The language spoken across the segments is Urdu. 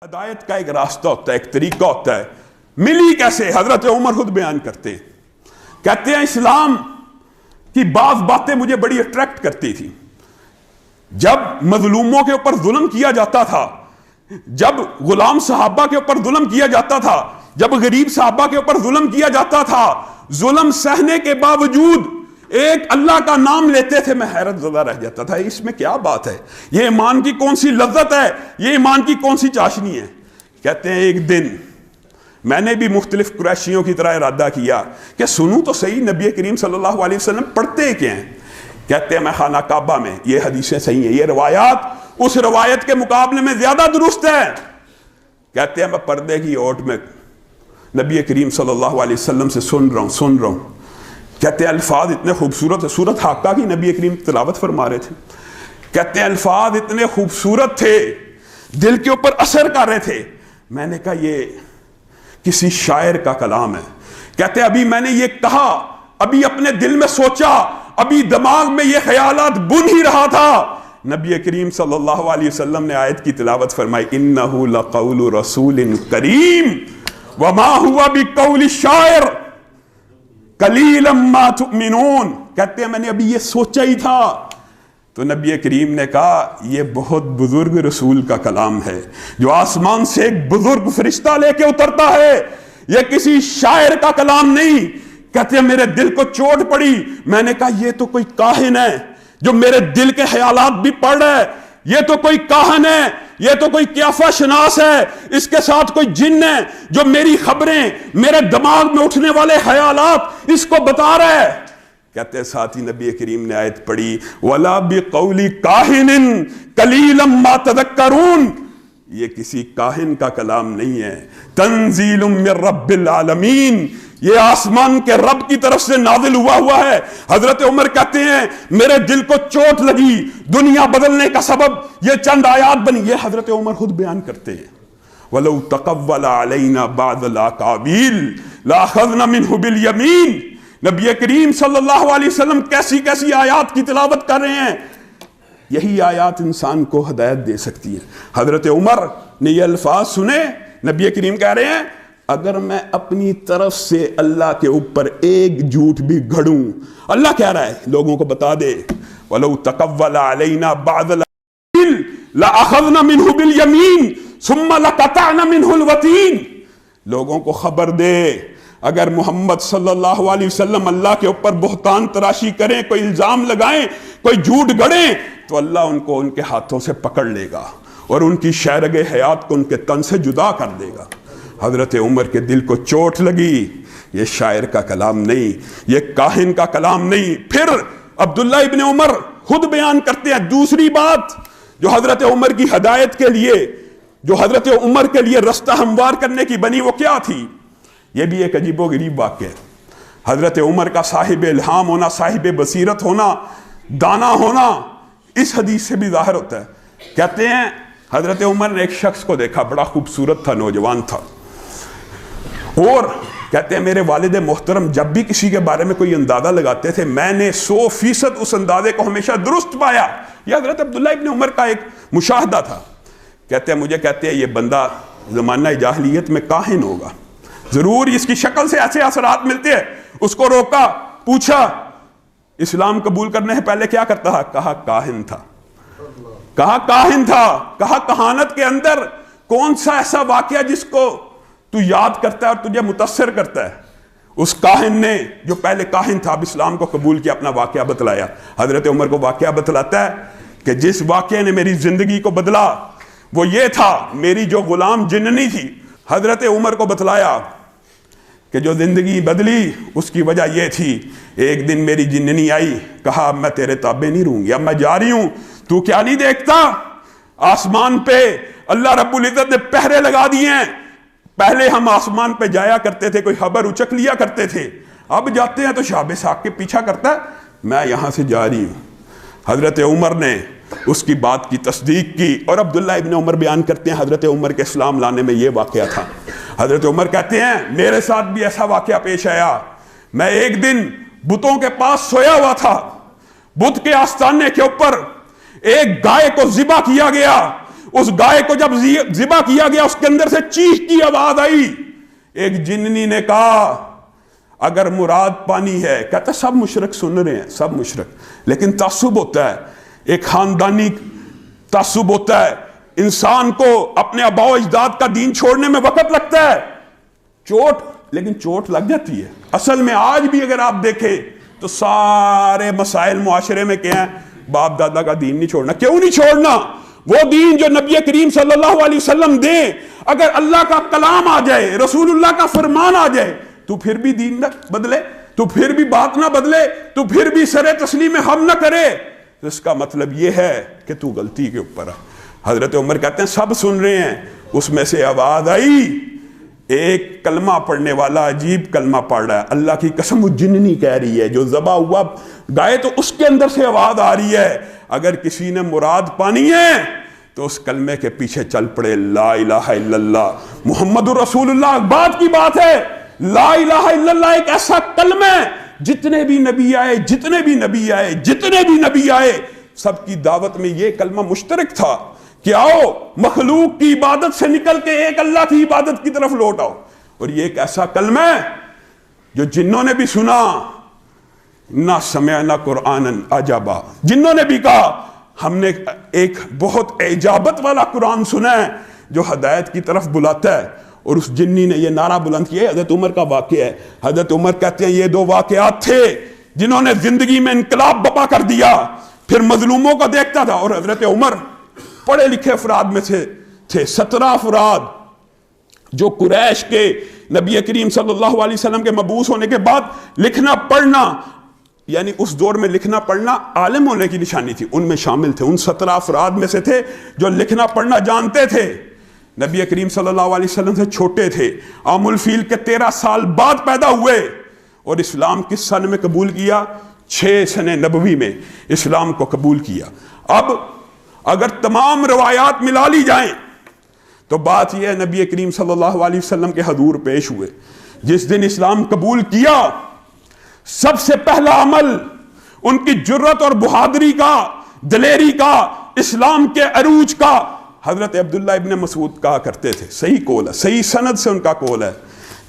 ہدایت کا ایک راستہ ہوتا ہے، ایک طریقہ ہوتا ہے، ملی کیسے؟ حضرت عمر خود بیان کرتے ہیں، کہتے ہیں اسلام کی بعض باتیں مجھے بڑی اٹریکٹ کرتی تھی۔ جب مظلوموں کے اوپر ظلم کیا جاتا تھا، جب غلام صحابہ کے اوپر ظلم کیا جاتا تھا، جب غریب صحابہ کے اوپر ظلم کیا جاتا تھا، ظلم سہنے کے باوجود ایک اللہ کا نام لیتے تھے، میں حیرت زدہ رہ جاتا تھا، اس میں کیا بات ہے؟ یہ ایمان کی کون سی لذت ہے؟ یہ ایمان کی کون سی چاشنی ہے؟ کہتے ہیں ایک دن میں نے بھی مختلف قریشیوں کی طرح ارادہ کیا کہ سنوں تو صحیح نبی کریم صلی اللہ علیہ وسلم پڑھتے کیا ہیں۔ کہتے ہیں میں خانہ کعبہ میں، یہ حدیثیں صحیح ہیں، یہ روایات اس روایت کے مقابلے میں زیادہ درست ہے۔ کہتے ہیں میں پردے کی اوٹ میں نبی کریم صلی اللہ علیہ وسلم سے سن رہا ہوں۔ کہتے ہیں الفاظ اتنے خوبصورت ہے، سورۃ حاقہ کی نبی کریم تلاوت فرما رہے تھے۔ کہتے ہیں الفاظ اتنے خوبصورت تھے، دل کے اوپر اثر کر رہے تھے۔ میں نے کہا یہ کسی شاعر کا کلام ہے۔ کہتے ہیں ابھی میں نے یہ کہا، ابھی اپنے دل میں سوچا، ابھی دماغ میں یہ خیالات بن ہی رہا تھا، نبی کریم صلی اللہ علیہ وسلم نے آیت کی تلاوت فرمائی، انہ لقول رسول کریم وما ہوا بقول شاعر قلیلا ما تؤمنون۔ کہتے ہیں میں نے ابھی یہ سوچا ہی تھا تو نبی کریم نے کہا یہ بہت بزرگ رسول کا کلام ہے، جو آسمان سے ایک بزرگ فرشتہ لے کے اترتا ہے، یہ کسی شاعر کا کلام نہیں۔ کہتے ہیں میرے دل کو چوٹ پڑی، میں نے کہا یہ تو کوئی کاہن ہے جو میرے دل کے خیالات بھی پڑھ رہا ہے، یہ تو کوئی کاہن ہے، یہ تو کوئی قیافہ شناس ہے، اس کے ساتھ کوئی جن ہے جو میری خبریں، میرے دماغ میں اٹھنے والے خیالات اس کو بتا رہا ہے۔ کہتے ہیں ساتھ ہی نبی کریم نے آیت پڑھی، وَلَا بِقَوْلِ كَاهِنٍ قَلِيلًا مَا تَذَكَّرُونَ، یہ کسی کاہن کا کلام نہیں ہے، تنزیل من رب العالمین، یہ آسمان کے رب کی طرف سے نازل ہوا ہے۔ حضرت عمر کہتے ہیں میرے دل کو چوٹ لگی، دنیا بدلنے کا سبب یہ چند آیات بنی۔ یہ حضرت عمر خود بیان کرتے ہیں، وَلَوْ تَقَوَّلَ عَلَيْنَا بَعْضَ الْأَقَاوِيلِ لَأَخَذْنَا مِنْهُ بِالْيَمِينِ۔ نبی کریم صلی اللہ علیہ وسلم کیسی کیسی آیات کی تلاوت کر رہے ہیں، یہی آیات انسان کو ہدایت دے سکتی ہے۔ حضرت عمر نے یہ الفاظ سنے، نبی کریم کہہ رہے ہیں اگر میں اپنی طرف سے اللہ کے اوپر ایک جھوٹ بھی گھڑوں، اللہ کہہ رہا ہے لوگوں کو بتا دے، وَلَوْ تَقَوَّلَ عَلَيْنَا بَعْضَ الْأَقَاوِيلِ لَأَخَذْنَا مِنْهُ بِالْيَمِينِ ثُمَّ لَقَطَعْنَا مِنْهُ الْوَتِينَ، لوگوں کو خبر دے اگر محمد صلی اللہ علیہ وسلم اللہ کے اوپر بہتان تراشی کریں، کوئی الزام لگائیں، کوئی جھوٹ گڑیں، تو اللہ ان کو ان کے ہاتھوں سے پکڑ لے گا اور ان کی شہرگ حیات کو ان کے تن سے جدا کر دے گا۔ حضرت عمر کے دل کو چوٹ لگی، یہ شاعر کا کلام نہیں، یہ کاہن کا کلام نہیں۔ پھر عبداللہ ابن عمر خود بیان کرتے ہیں دوسری بات جو حضرت عمر کی ہدایت کے لیے، جو حضرت عمر کے لیے رستہ ہموار کرنے کی بنی، وہ کیا تھی؟ یہ بھی ایک عجیب و غریب واقعہ ہے۔ حضرت عمر کا صاحب الہام ہونا، صاحب بصیرت ہونا، دانا ہونا اس حدیث سے بھی ظاہر ہوتا ہے۔ کہتے ہیں حضرت عمر نے ایک شخص کو دیکھا، بڑا خوبصورت تھا، نوجوان تھا، اور کہتے ہیں میرے والد محترم جب بھی کسی کے بارے میں کوئی اندازہ لگاتے تھے، میں نے 100% اس اندازے کو ہمیشہ درست پایا۔ یہ حضرت عبداللہ ابن عمر کا ایک مشاہدہ تھا۔ کہتے ہیں مجھے کہتے ہیں یہ بندہ زمانہ جاہلیت میں کاہن ہوگا، ضرور اس کی شکل سے ایسے اثرات ملتے ہیں۔ اس کو روکا، پوچھا اسلام قبول کرنے سے پہلے کیا کرتا تھا؟ کہا کاہن تھا۔ کہا کاہن تھا۔ کہا کہانت کے اندر کون سا ایسا واقعہ جس کو تو یاد کرتا ہے اور تجھے متاثر کرتا ہے؟ اس کاہن نے جو پہلے کاہن تھا اب اسلام کو قبول کیا، اپنا واقعہ بتلایا۔ حضرت عمر کو واقعہ بتلاتا ہے کہ جس واقعے نے میری زندگی کو بدلا وہ یہ تھا، میری جو غلام جننی تھی، حضرت عمر کو بتلایا کہ جو زندگی بدلی اس کی وجہ یہ تھی، ایک دن میری جننی آئی، کہا میں تیرے تابع نہیں رہوں گی، اب میں جا رہی ہوں، تو کیا نہیں دیکھتا آسمان پہ اللہ رب العزت نے پہرے لگا دیے ہیں، پہلے ہم آسمان پہ جایا کرتے تھے، کوئی خبر اچک لیا کرتے تھے، اب جاتے ہیں تو شہاب ساق کے پیچھا کرتا ہے، میں یہاں سے جا رہی ہوں۔ حضرت عمر نے اس کی بات کی تصدیق کی، اور عبداللہ ابن عمر بیان کرتے ہیں حضرت عمر کے اسلام لانے میں یہ واقعہ تھا۔ حضرت عمر کہتے ہیں میرے ساتھ بھی ایسا واقعہ پیش آیا، میں ایک دن بتوں کے پاس سویا ہوا تھا، بت کے آستانے کے اوپر ایک گائے کو ذبح کیا گیا، اس گائے کو جب ذبح کیا گیا اس کے اندر سے چیخ کی آواز آئی. ایک جننی نے کہا اگر مراد پانی ہے, کہتا سب مشرک سن رہے ہیں, سب مشرک, لیکن تعصب ہوتا ہے, ایک خاندانی تعصب ہوتا ہے. انسان کو اپنے آباء و اجداد کا دین چھوڑنے میں وقت لگتا ہے, چوٹ, لیکن چوٹ لگ جاتی ہے. اصل میں آج بھی اگر آپ دیکھیں تو سارے مسائل معاشرے میں کیا ہیں, باپ دادا کا دین نہیں چھوڑنا. کیوں نہیں چھوڑنا؟ وہ دین جو نبی کریم صلی اللہ علیہ وسلم دیں, اگر اللہ کا کلام آ جائے, رسول اللہ کا فرمان آ جائے, تو پھر بھی دین نہ بدلے, تو پھر بھی بات نہ بدلے, تو پھر بھی سر تسلیم ہم نہ کرے, تو اس کا مطلب یہ ہے کہ تو غلطی کے اوپر ہے. حضرت عمر کہتے ہیں سب سن رہے ہیں, اس میں سے آواز آئی, ایک کلمہ پڑھنے والا عجیب کلمہ پڑھ رہا ہے, اللہ کی قسم وہ جننی کہہ رہی ہے, جو ذبح ہوا گائے تو اس کے اندر سے آواز آ رہی ہے, اگر کسی نے مراد پانی ہے تو اس کلمے کے پیچھے چل پڑے, لا الہ الا اللہ محمد رسول اللہ. بات کی بات ہے, لا الہ الا اللہ ایک ایسا کلمہ ہے, جتنے بھی نبی آئے, جتنے بھی نبی آئے, جتنے بھی نبی آئے, سب کی دعوت میں یہ کلمہ مشترک تھا کہ آؤ مخلوق کی عبادت سے نکل کے ایک اللہ کی عبادت کی طرف لوٹ آؤ. اور یہ ایک ایسا کلمہ ہے جو جنوں نے بھی سنا, نہ سمعنا قرآنا عجبا, جنوں نے بھی کہا ہم نے ایک بہت اعجابت والا قرآن سنا ہے جو ہدایت کی طرف بلاتا ہے. اور اس جنی نے یہ نعرہ بلند کیا. حضرت عمر کا واقعہ ہے. حضرت عمر کہتے ہیں یہ دو واقعات تھے جنہوں نے زندگی میں انقلاب برپا کر دیا. پھر مظلوموں کا دیکھتا تھا, اور حضرت عمر پڑھے لکھے افراد میں سے تھے. 17 افراد جو قریش کے نبی کریم صلی اللہ علیہ وسلم کے مبعوث ہونے کے بعد لکھنا پڑھنا, یعنی اس دور میں لکھنا پڑھنا عالم ہونے کی نشانی تھی, ان میں شامل تھے. ان 17 افراد میں سے تھے جو لکھنا پڑھنا جانتے تھے. نبی کریم صلی اللہ علیہ وسلم سے چھوٹے تھے, عام الفیل کے 13 سال بعد پیدا ہوئے, اور اسلام کس سن میں قبول کیا؟ 6 سن نبوی میں اسلام کو قبول کیا. اب اگر تمام روایات ملا لی جائیں تو بات یہ ہے, نبی کریم صلی اللہ علیہ وسلم کے حضور پیش ہوئے, جس دن اسلام قبول کیا سب سے پہلا عمل ان کی جرت اور بہادری کا, دلیری کا, اسلام کے عروج کا. حضرت عبداللہ ابن مسعود کہا کرتے تھے, صحیح قول ہے, صحیح سند سے ان کا قول ہے,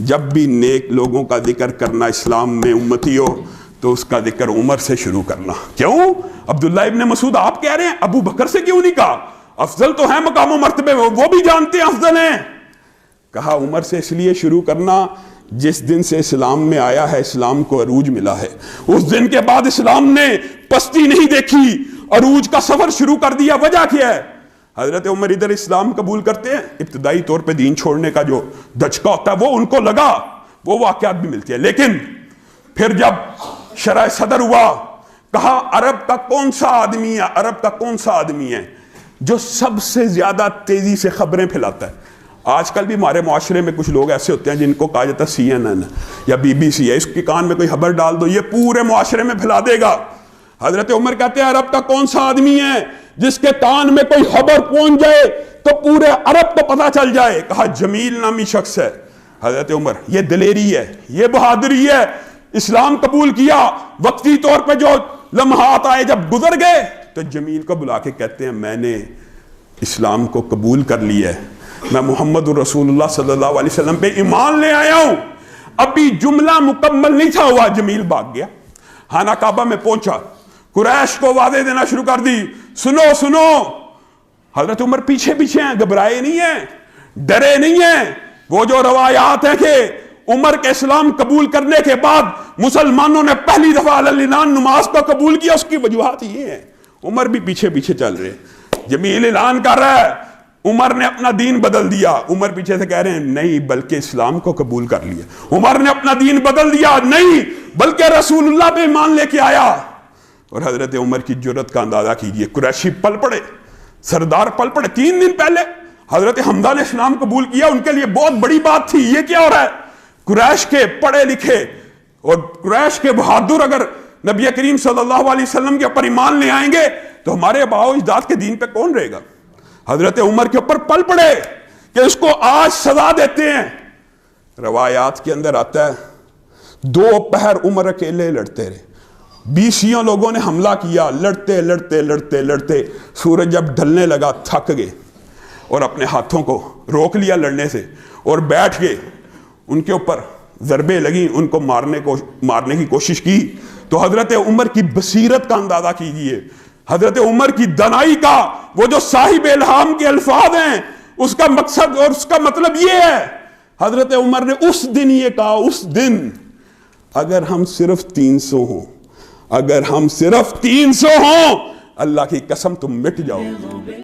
جب بھی نیک لوگوں کا ذکر کرنا اسلام میں امتی ہو تو اس کا ذکر عمر سے شروع کرنا. کیوں؟ عبداللہ ابن مسعود آپ کہہ رہے ہیں, ابو بکر سے کیوں نہیں کہا؟ افضل تو ہیں مقام و مرتبے میں, وہ بھی جانتے ہیں افضل ہیں. کہا عمر سے اس لیے شروع کرنا, جس دن سے اسلام میں آیا ہے اسلام کو عروج ملا ہے, اس دن کے بعد اسلام نے پستی نہیں دیکھی, عروج کا سفر شروع کر دیا. وجہ کیا ہے؟ حضرت عمر ادھر اسلام قبول کرتے ہیں, ابتدائی طور پہ دین چھوڑنے کا جو دھچکا ہوتا ہے وہ ان کو لگا, وہ واقعات بھی ملتی ہے. لیکن پھر جب شرح صدر ہوا, کہا عرب کا کون سا آدمی ہے, عرب کا کون سا آدمی ہے جو سب سے زیادہ تیزی سے خبریں پھیلاتا ہے؟ آج کل بھی ہمارے معاشرے میں کچھ لوگ ایسے ہوتے ہیں جن کو کہا جاتا ہے CNN یا BBC ہے, اس کے کان میں کوئی خبر ڈال دو یہ پورے معاشرے میں پھیلا دے گا. حضرت عمر کہتے ہیں عرب کا کون سا آدمی ہے جس کے کان میں کوئی خبر پہنچ جائے تو پورے عرب کو پتہ چل جائے؟ کہا جمیل نامی شخص ہے. حضرت عمر, یہ دلیری ہے, یہ بہادری ہے. اسلام قبول کیا, وقتی طور پہ جو لمحات آئے جب گزر گئے تو جمیل کو بلا کے کہتے ہیں میں نے اسلام کو قبول کر لیا ہے, میں محمد رسول اللہ صلی اللہ علیہ وسلم پہ ایمان لے آیا ہوں. ابھی جملہ مکمل نہیں تھا ہوا, جمیل بھاگ گیا, خانہ کعبہ میں پہنچا, قریش کو وعدے دینا شروع کر دی, سنو سنو. حضرت عمر پیچھے پیچھے ہیں, گھبرائے نہیں ہیں, ڈرے نہیں ہیں. وہ جو روایات ہیں کہ عمر کے اسلام قبول کرنے کے بعد مسلمانوں نے پہلی دفعہ علی الاعلان نماز کو قبول کیا, اس کی وجوہات یہ ہیں. عمر بھی پیچھے پیچھے چل رہے, جمیل اعلان کر رہا ہے عمر نے اپنا دین بدل دیا. عمر پیچھے سے کہہ رہے ہیں نہیں بلکہ اسلام کو قبول کر لیا. عمر نے اپنا دین بدل دیا, نہیں بلکہ رسول اللہ پہ ایمان لے کے آیا. اور حضرت عمر کی جرت کا اندازہ کیجئے, قریشی پل پڑے, سردار پل پڑے. 3 دن پہلے حضرت حمزہ نے اسلام قبول کیا, ان کے لیے بہت بڑی بات تھی. یہ کیا ہو رہا ہے؟ قریش کے پڑھے لکھے اور قریش کے بہادر اگر نبی کریم صلی اللہ علیہ وسلم کے اوپر ایمان لے آئیں گے تو ہمارے آباء و اجداد کے دین پہ کون رہے گا؟ حضرت عمر کے اوپر پل پڑے کہ اس کو آج سزا دیتے ہیں. روایات کے اندر آتا ہے 2 پہر عمر اکیلے لڑتے رہے. 20 لوگوں نے حملہ کیا, لڑتے لڑتے لڑتے لڑتے سورج جب ڈھلنے لگا تھک گئے. اور اپنے ہاتھوں کو روک لیا لڑنے سے اور بیٹھ کے ان کے اوپر ضربیں لگیں، ان کو مارنے کی کوشش کی، تو حضرت عمر کی بصیرت کا اندازہ کیجئے، حضرت عمر کی دانائی کا، وہ جو صاحب الہام کے الفاظ ہیں، اس کا مقصد اور اس کا مطلب یہ ہے، حضرت عمر نے اس دن یہ کہا، اس دن اگر ہم صرف 300 ہوں، اگر ہم صرف 300 ہوں، اللہ کی قسم تم مٹ جاؤ.